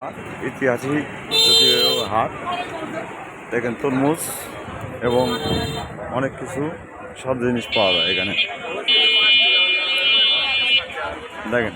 ঐতিহাসিক যদিও হাট, দেখেন তরমুজ এবং অনেক কিছু সব জিনিস পাওয়া যায় এখানে। দেখেন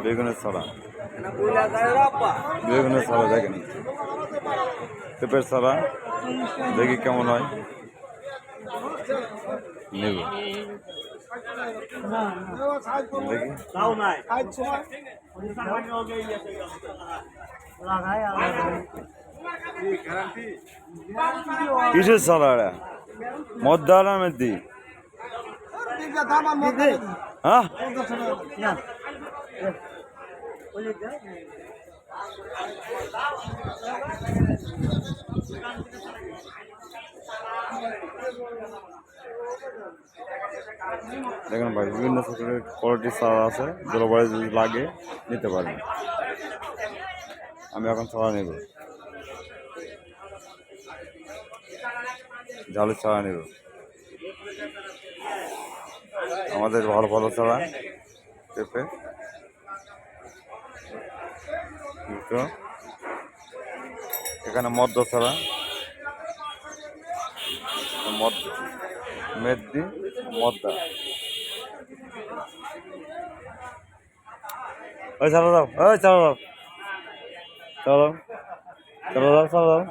বেগুনের ছড়া, বেগুনের ছড়া দেখেন, পেঁপের ছড়া দেখি কেমন হয়, নেব দেখি। কিসের ছড়া এটা? মদ্দা না মেদি? হ্যাঁ দেখেন ভাই, বিভিন্ন কোয়ালিটির চারা আছে, জলবায়ু যদি লাগে নিতে পারবেন। আমি এখন চারা নেব, ঝালের চারা নেব, আমাদের ভালো ভালো চারা পেঁপে, এখানে মদ্দা ছাড়া, মেদি মদ্দা। ওই চালা দাও, ওই চালা দাও, চালা চালা দাও, চালা দাও,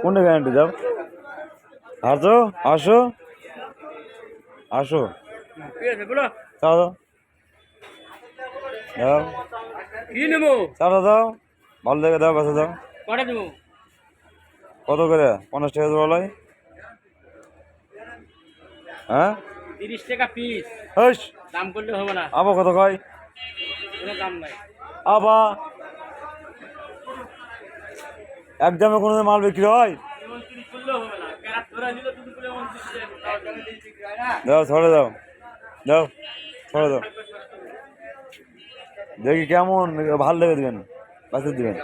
কোনটা গ্যারান্টি যাও? আসো আসো আসো, চালা দাও, দাও কি নেবো? চালা দাও, ভালো দেখে দাও, কাছে দাও। কটা দেবো? কত করে? 50 টাকা বলাই। হ্যাঁ 30 টাকা পিস, হইস দাম করলে হবে না, আবার কত কয়? কোনো দাম নাই। আবার এক দামে কোনো মাল বিক্রি হয়? 29 করলেও হবে না, ক্যারাট ধরে নিলে তুমি করে 29 টাকা। দাও, ছড়ে দাও, দাও ছড়ে দাও, দেখি কেমন ভালো লেগে দিবেন, বাঁচিয়ে দিবেন।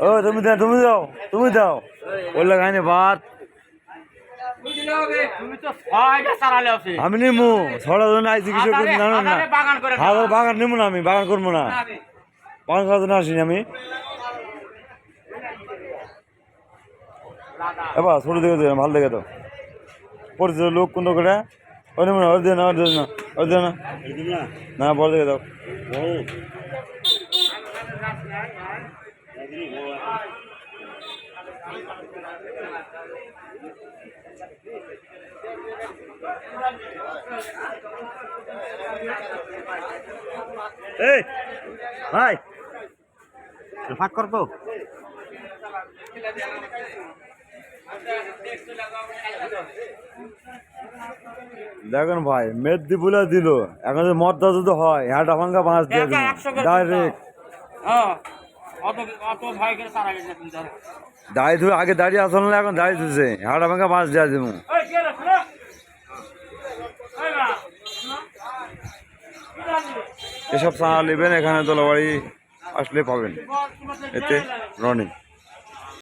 ও তুমি দাও, তুমি দাও, তুমি দাও, বললে খাইনি ভাত। তুমি তো 6টা চালালে আছে। আমি নিমু ছড়া জন্য আইসি, কিছু জানো না, বাগান করে হাজার বাগান নিমু না, আমি বাগান করবো না, বাগান করার জন্য আসিনি আমি। এবার ছোট দেখে দেবেন, ভালো দেখে তো পরিচিত লোক কোন করে, ওই নেবো না, ওই দিয়ে না, ওই দিয়ে না, ওই দিয়ে না, না বড় দেখে দাও। এই ভাই ফাঁক কর তো, দেখেন ভাই মেদি বলে দিল, এখন যদি মদটা যদি হয় হাঁটা ভাঙ্গা বাঁশ দিয়ে ডাইরেক্ট দাঁড়িয়ে ধরে, আগে দাঁড়িয়ে আসল না, এখন দাঁড়িয়ে ধুছে হাঁটা ভাঙ্গা বাঁশ দিয়ে দেবো। এসব চারা নেবেন এখানে দোলাবাড়ি আসলে পাবেন, এতে রনিং।